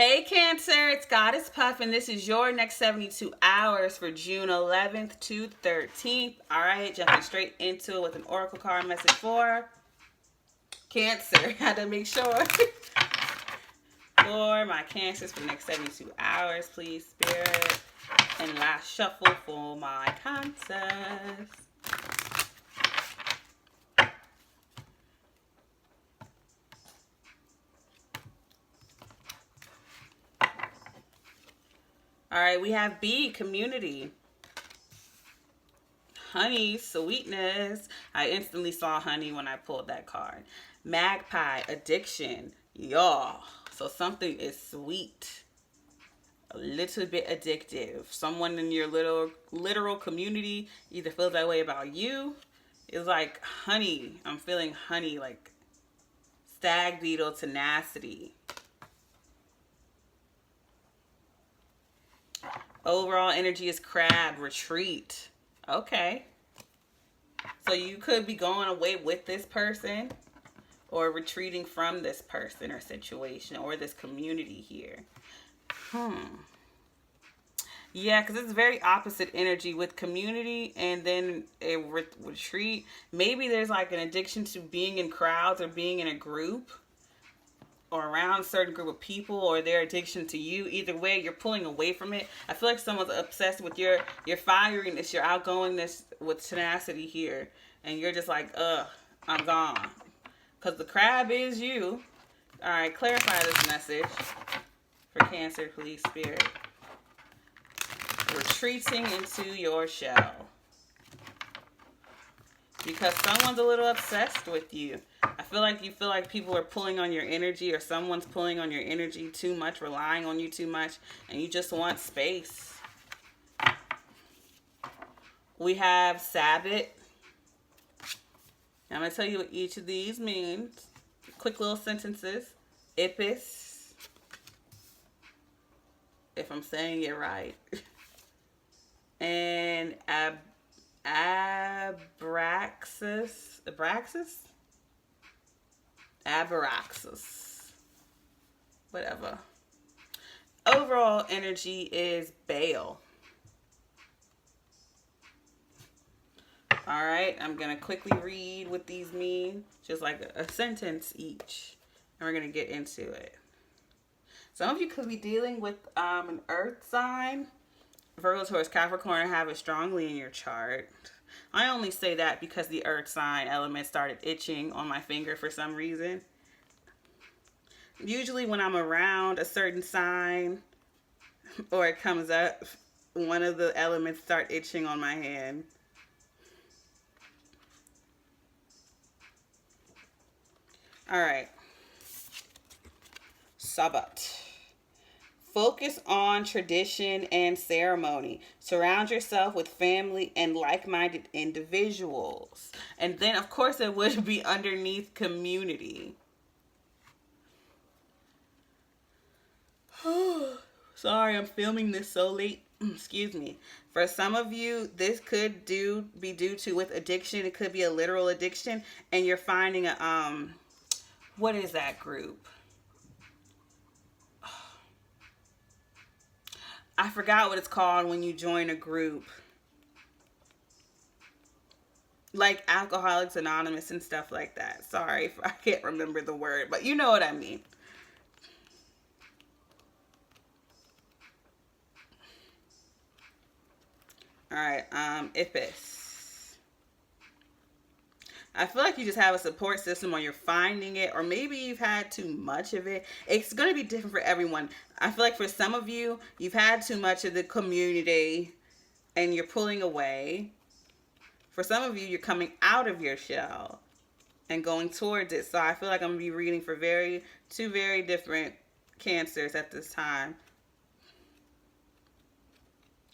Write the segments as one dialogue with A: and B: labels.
A: Hey Cancer, it's Goddess Puff, and this is your next 72 hours for June 11th to 13th. All right, jumping straight into it with an oracle card message for Cancer. Had to make sure. For my Cancers for the next 72 hours, please, Spirit. And last shuffle for my Cancers. All right, we have B, community. Honey, sweetness. I instantly saw honey when I pulled that card. Magpie, addiction. Y'all. So something is sweet. A little bit addictive. Someone in your literal community either feels that way about you. It's like honey. I'm feeling honey, like stag beetle tenacity. Overall energy is crab, retreat. Okay. So you could be going away with this person or retreating from this person or situation or this community here. Yeah, because it's very opposite energy with community and then a retreat. Maybe there's like an addiction to being in crowds or being in a group or around a certain group of people, or their addiction to you. Either way, you're pulling away from it. I feel like someone's obsessed with your firiness, your outgoingness with tenacity here. And you're just like, I'm gone. Because the crab is you. All right, clarify this message for Cancer, please, Spirit. Retreating into your shell. Because someone's a little obsessed with you. I feel like you feel like people are pulling on your energy, or someone's pulling on your energy too much, relying on you too much, and you just want space. We have Sabbath. I'm going to tell you what each of these means. Quick little sentences. Ipis. If I'm saying it right. And Abraxas. Abaraxis. Whatever. Overall energy is Baal. All right, I'm going to quickly read what these mean, just like a sentence each, and we're going to get into it. Some of you could be dealing with an earth sign. Virgo, Taurus, Capricorn have it strongly in your chart. I only say that because the earth sign element started itching on my finger for some reason. Usually when I'm around a certain sign or it comes up, one of the elements start itching on my hand. All right. Sabbath. Focus on tradition and ceremony. Surround yourself with family and like-minded individuals. And then, of course, it would be underneath community. Sorry, I'm filming this so late. Excuse me. For some of you, this could be due to with addiction. It could be a literal addiction, and you're finding a what is that group? I forgot what it's called when you join a group. Like Alcoholics Anonymous and stuff like that. Sorry if I can't remember the word, but you know what I mean. All right, Ipis. I feel like you just have a support system, or you're finding it, or maybe you've had too much of it. It's going to be different for everyone. I feel like for some of you, you've had too much of the community and you're pulling away. For some of you, you're coming out of your shell and going towards it. So I feel like I'm going to be reading for two very different Cancers at this time.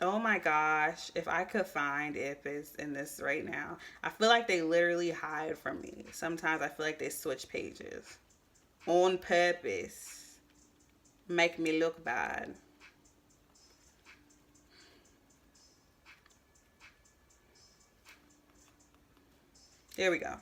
A: Oh my gosh, if I could find Ipis in this right now. I feel like they literally hide from me. Sometimes I feel like they switch pages. On purpose. Make me look bad. Here we go.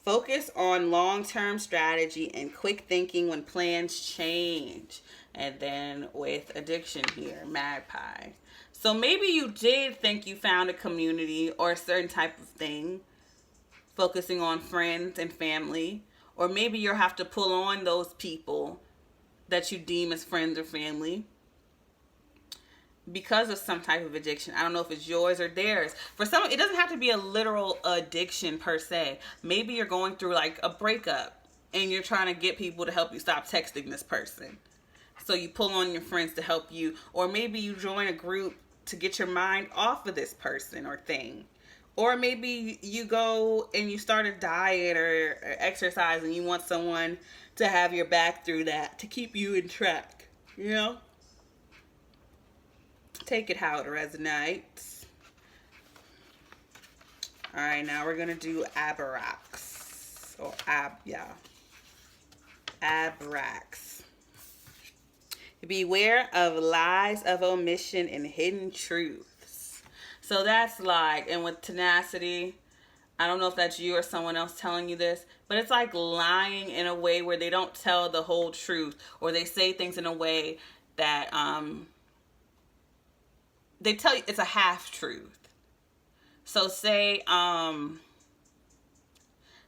A: Focus on long-term strategy and quick thinking when plans change. And then with addiction here, magpie. So maybe you did think you found a community or a certain type of thing, focusing on friends and family. Or maybe you'll have to pull on those people that you deem as friends or family because of some type of addiction. I don't know if it's yours or theirs. For some, it doesn't have to be a literal addiction per se. Maybe you're going through like a breakup and you're trying to get people to help you stop texting this person. So you pull on your friends to help you. Or maybe you join a group to get your mind off of this person or thing. Or maybe you go and you start a diet or exercise and you want someone to have your back through that to keep you in track, you know? Take it how it resonates. All right, now we're going to do Abrax. Or Abrax. Beware of lies of omission and hidden truths. So that's like, and with tenacity, I don't know if that's you or someone else telling you this, but it's like lying in a way where they don't tell the whole truth, or they say things in a way that they tell you it's a half truth. So say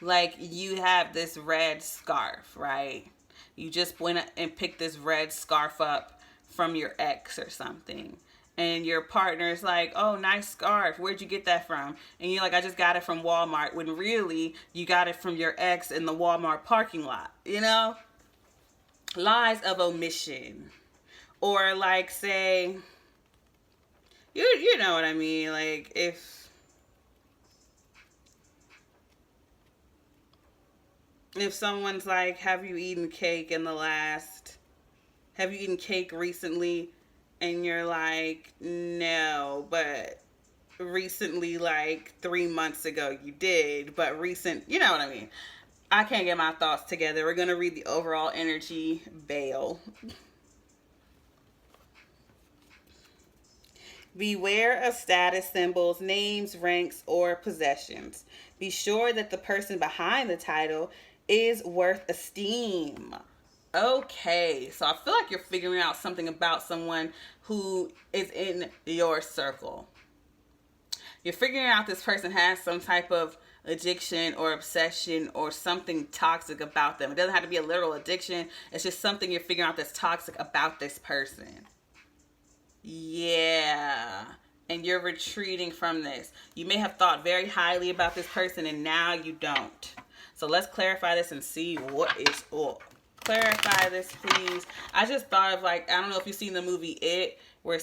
A: like you have this red scarf, right? You just went and picked this red scarf up from your ex or something. And your partner's like, oh, nice scarf. Where'd you get that from? And you're like, I just got it from Walmart. When really, you got it from your ex in the Walmart parking lot. You know? Lies of omission. Or like, say, you know what I mean? Like, if someone's like, have you eaten cake recently? And you're like, no, but recently, like 3 months ago, you did. But you know what I mean? I can't get my thoughts together. We're going to read the overall energy, Bail. Beware of status symbols, names, ranks, or possessions. Be sure that the person behind the title is worth esteem. Okay, so I feel like you're figuring out something about someone who is in your circle. You're figuring out this person has some type of addiction or obsession or something toxic about them. It doesn't have to be a literal addiction. It's just something you're figuring out that's toxic about this person. Yeah. And you're retreating from this. You may have thought very highly about this person and now you don't. So let's clarify this and see what is up. Clarify this, please. I just thought of like, I don't know if you've seen the movie It, where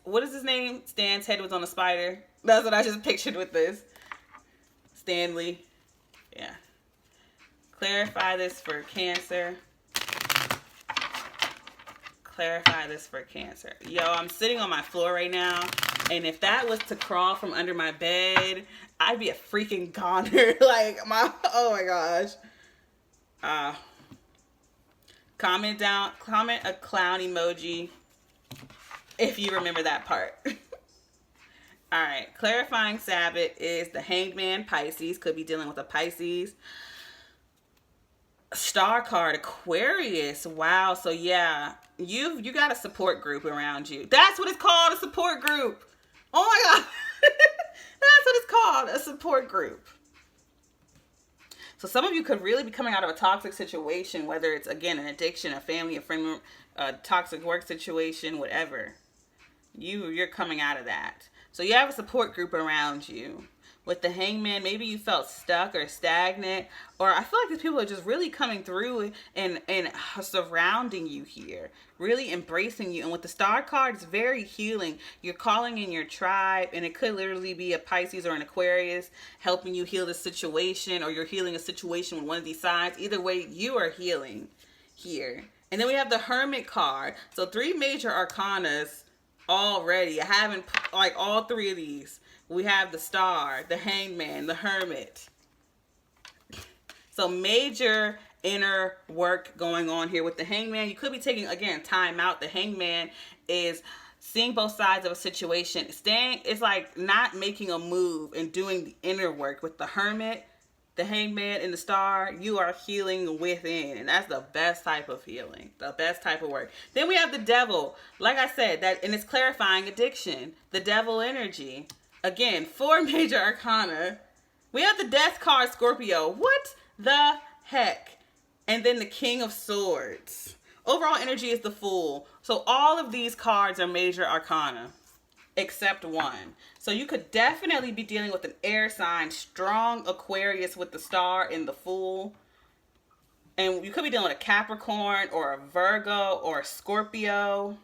A: what is his name? Stan's head was on a spider. That's what I just pictured with this. Stanley. Yeah. Clarify this for Cancer. Clarify this for Cancer. Yo, I'm sitting on my floor right now, and if that was to crawl from under my bed, I'd be a freaking goner. Oh my gosh. Comment a clown emoji if you remember that part. All right, clarifying Sabbath is the Hanged Man, Pisces. Could be dealing with a Pisces. Star card, Aquarius. Wow, so yeah, you got a support group around you. That's what it's called, a support group. Oh my God. That's what it's called, a support group. So some of you could really be coming out of a toxic situation, whether it's, again, an addiction, a family, a friend, a toxic work situation, whatever. You're coming out of that. So you have a support group around you. With the Hangman, maybe you felt stuck or stagnant, or I feel like these people are just really coming through and surrounding you here, really embracing you. And with the Star card, it's very healing. You're calling in your tribe, and it could literally be a Pisces or an Aquarius helping you heal the situation, or you're healing a situation with one of these signs. Either way, you are healing here. And then we have the Hermit card. So 3 major arcanas already. I haven't, like, all 3 of these. We have the Star, the Hangman, the Hermit. So major inner work going on here with the Hangman. You could be taking, again, time out. The Hangman is seeing both sides of a situation. It's like not making a move and doing the inner work. With the Hermit, the Hangman and the Star, you are healing within. And that's the best type of healing. The best type of work. Then we have the Devil. Like I said, and it's clarifying addiction. The Devil energy. Again, 4 major arcana. We have the Death card, Scorpio. What the heck? And then the King of Swords. Overall energy is the Fool. So all of these cards are major arcana. Except one. So you could definitely be dealing with an air sign, strong Aquarius with the Star and the Fool. And you could be dealing with a Capricorn or a Virgo or a Scorpio.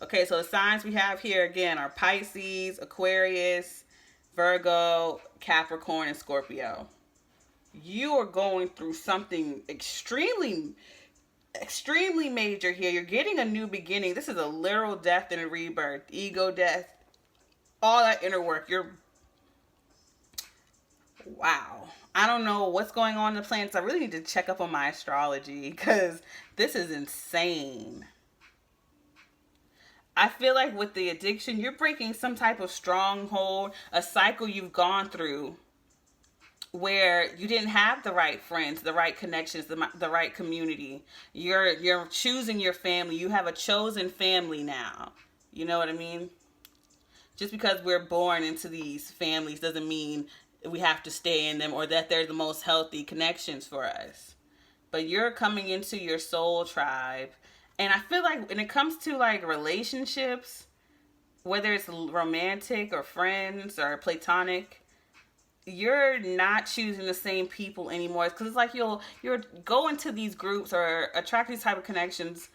A: Okay, so the signs we have here again are Pisces, Aquarius, Virgo, Capricorn, and Scorpio. You are going through something extremely major here. You're getting a new beginning. This is a literal death and a rebirth, ego death, all that inner work. Wow. I don't know what's going on in the planets. I really need to check up on my astrology because this is insane. I feel like with the addiction, you're breaking some type of stronghold, a cycle you've gone through where you didn't have the right friends, the right connections, the right community. You're choosing your family. You have a chosen family now. You know what I mean? Just because we're born into these families doesn't mean we have to stay in them or that they're the most healthy connections for us. But you're coming into your soul tribe. And I feel like when it comes to like relationships, whether it's romantic or friends or platonic, you're not choosing the same people anymore. Because it's like you're going to these groups or attract these type of connections,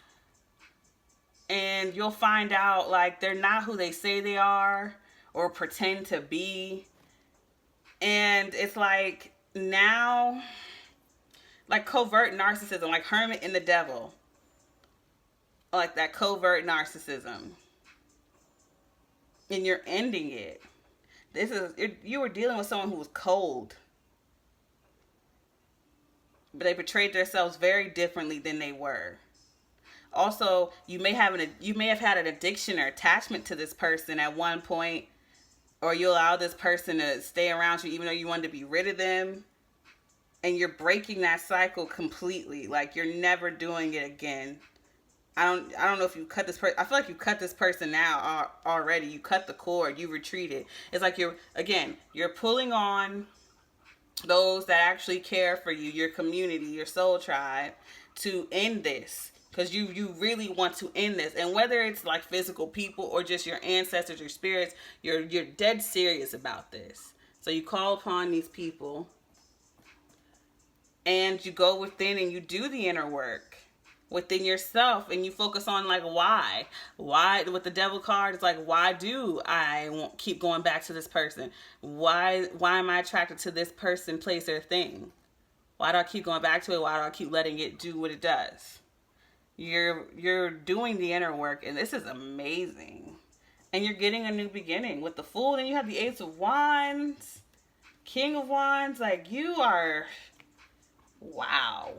A: and you'll find out like they're not who they say they are or pretend to be. And it's like now, like covert narcissism, like Hermit and the Devil. Like that covert narcissism. And you're ending it. You were dealing with someone who was cold. But they portrayed themselves very differently than they were. Also, you may have had an addiction or attachment to this person at one point, or you allow this person to stay around you even though you wanted to be rid of them, and you're breaking that cycle completely. Like you're never doing it again. I don't know if you cut this person. I feel like you cut this person now already. You cut the cord. You retreated. It's like you're pulling on those that actually care for you, your community, your soul tribe, to end this. Because you really want to end this. And whether it's like physical people or just your ancestors, your spirits, you're dead serious about this. So you call upon these people and you go within and you do the inner work within yourself, and you focus on like why with the Devil card. It's like, why do I won't keep going back to this person? Why am I attracted to this person, place, or thing? Why do I keep going back to it? Why do I keep letting it do what it does? You're doing the inner work, and this is amazing. And you're getting a new beginning with the Fool. Then you have the Ace of Wands, King of Wands. Like you are, wow.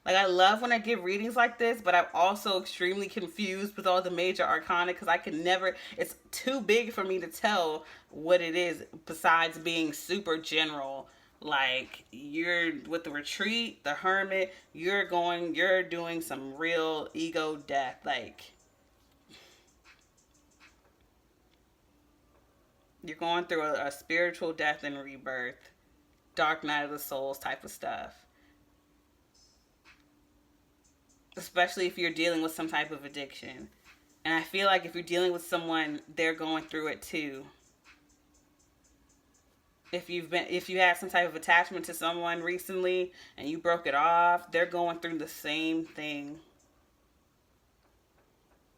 A: Like, I love when I give readings like this, but I'm also extremely confused with all the major arcana because I can never, it's too big for me to tell what it is besides being super general. Like, you're with the Retreat, the Hermit, you're doing some real ego death. Like, you're going through a spiritual death and rebirth, dark night of the souls type of stuff. Especially if you're dealing with some type of addiction. And I feel like if you're dealing with someone, they're going through it too. If you had some type of attachment to someone recently and you broke it off, they're going through the same thing.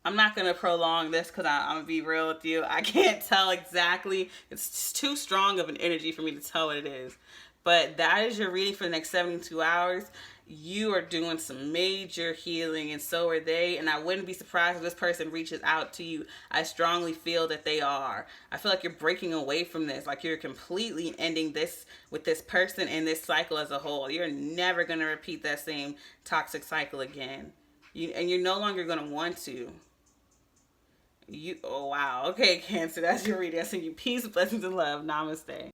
A: I'm not going to prolong this because I'm going to be real with you. I can't tell exactly. It's too strong of an energy for me to tell what it is. But that is your reading for the next 72 hours. You are doing some major healing, and so are they. And I wouldn't be surprised if this person reaches out to you. I strongly feel that they are. I feel like you're breaking away from this. Like you're completely ending this with this person and this cycle as a whole. You're never going to repeat that same toxic cycle again. And you're no longer going to want to. Oh, wow. Okay, Cancer, that's your reading. I send you peace, blessings, and love. Namaste.